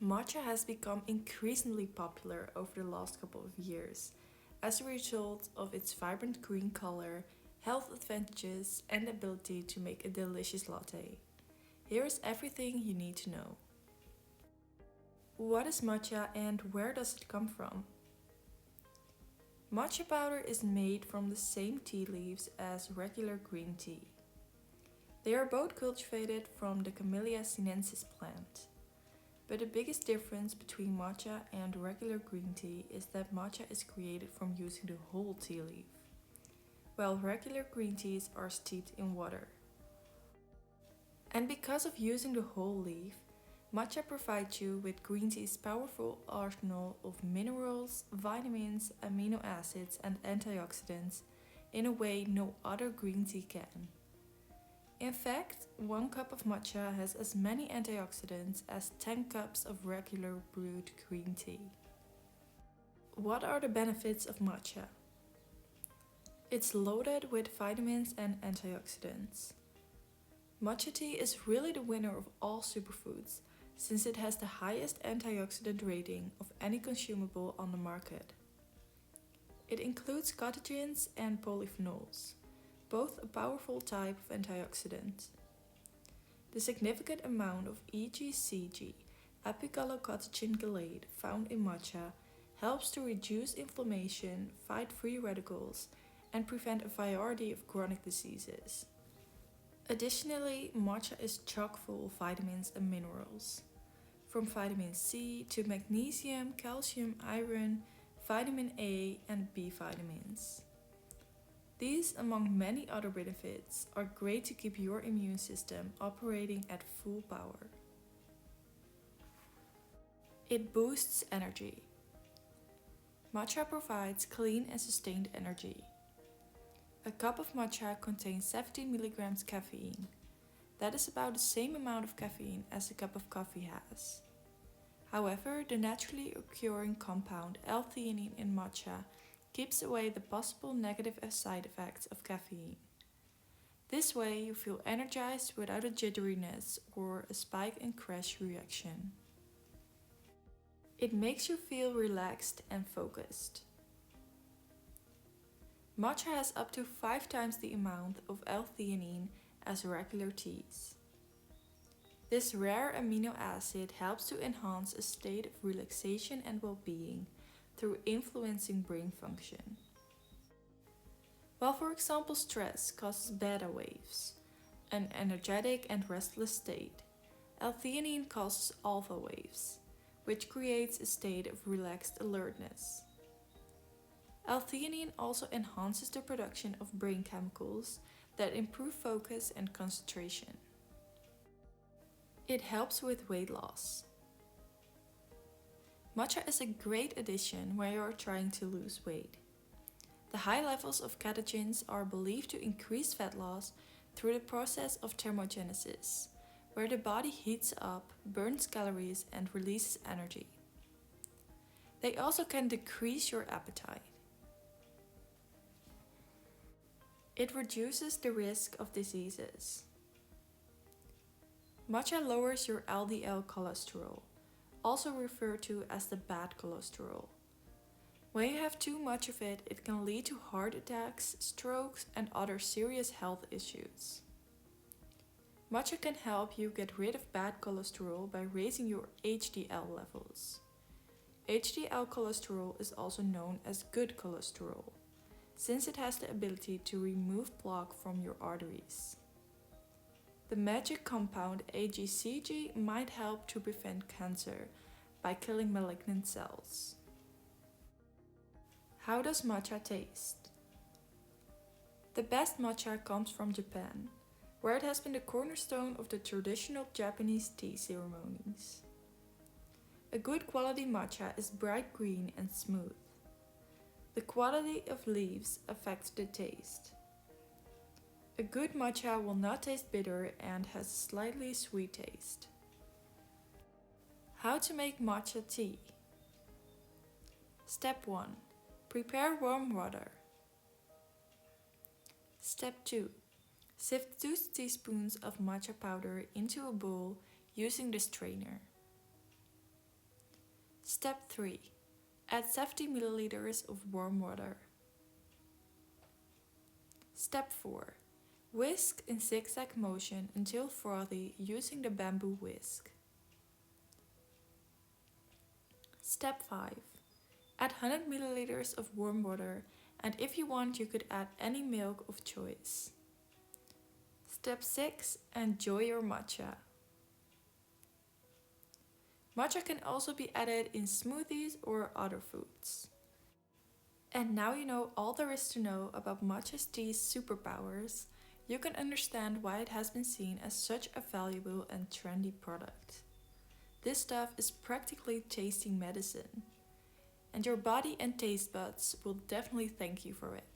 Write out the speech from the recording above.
Matcha has become increasingly popular over the last couple of years as a result of its vibrant green color, health advantages, and ability to make a delicious latte. Here is everything you need to know. What is matcha and where does it come from? Matcha powder is made from the same tea leaves as regular green tea. They are both cultivated from the Camellia sinensis plant. But the biggest difference between matcha and regular green tea is that matcha is created from using the whole tea leaf, while regular green teas are steeped in water. And because of using the whole leaf, matcha provides you with green tea's powerful arsenal of minerals, vitamins, amino acids, and antioxidants in a way no other green tea can. In fact, 1 cup of matcha has as many antioxidants as 10 cups of regular brewed green tea. What are the benefits of matcha? It's loaded with vitamins and antioxidants. Matcha tea is really the winner of all superfoods, since it has the highest antioxidant rating of any consumable on the market. It includes catechins and polyphenols, both a powerful type of antioxidant. The significant amount of EGCG, epigallocatechin gallate, found in matcha helps to reduce inflammation, fight free radicals, and prevent a variety of chronic diseases. Additionally, matcha is chock full of vitamins and minerals, from vitamin C to magnesium, calcium, iron, vitamin A, and B vitamins. These, among many other benefits, are great to keep your immune system operating at full power. It boosts energy. Matcha provides clean and sustained energy. A cup of matcha contains 17 milligrams caffeine. That is about the same amount of caffeine as a cup of coffee has. However, the naturally occurring compound Ltheanine in matcha keeps away the possible negative side effects of caffeine. This way you feel energized without a jitteriness or a spike and crash reaction. It makes you feel relaxed and focused. Matcha has up to 5 times the amount of L-theanine as regular teas. This rare amino acid helps to enhance a state of relaxation and well-being through influencing brain function. While for example stress causes beta waves, an energetic and restless state, L-theanine causes alpha waves, which creates a state of relaxed alertness. L-theanine also enhances the production of brain chemicals that improve focus and concentration. It helps with weight loss. Matcha is a great addition when you are trying to lose weight. The high levels of catechins are believed to increase fat loss through the process of thermogenesis, where the body heats up, burns calories, and releases energy. They also can decrease your appetite. It reduces the risk of diseases. Matcha lowers your LDL cholesterol, also referred to as the bad cholesterol. When you have too much of it, it can lead to heart attacks, strokes, and other serious health issues. Matcha can help you get rid of bad cholesterol by raising your HDL levels. HDL cholesterol is also known as good cholesterol, since it has the ability to remove plaque from your arteries. The magic compound AGCG might help to prevent cancer by killing malignant cells. How does matcha taste? The best matcha comes from Japan, where it has been the cornerstone of the traditional Japanese tea ceremonies. A good quality matcha is bright green and smooth. The quality of leaves affects the taste. A good matcha will not taste bitter and has a slightly sweet taste. How to make matcha tea? Step 1. Prepare warm water. Step 2. Sift 2 teaspoons of matcha powder into a bowl using the strainer. Step 3. Add 70 milliliters of warm water. Step 4. Whisk in zigzag motion until frothy using the bamboo whisk. Step 5. Add 100 milliliters of warm water, and if you want you could add any milk of choice. Step 6. Enjoy your matcha. Matcha can also be added in smoothies or other foods. And now you know all there is to know about matcha tea's superpowers. You can understand why it has been seen as such a valuable and trendy product. This stuff is practically tasting medicine, and your body and taste buds will definitely thank you for it.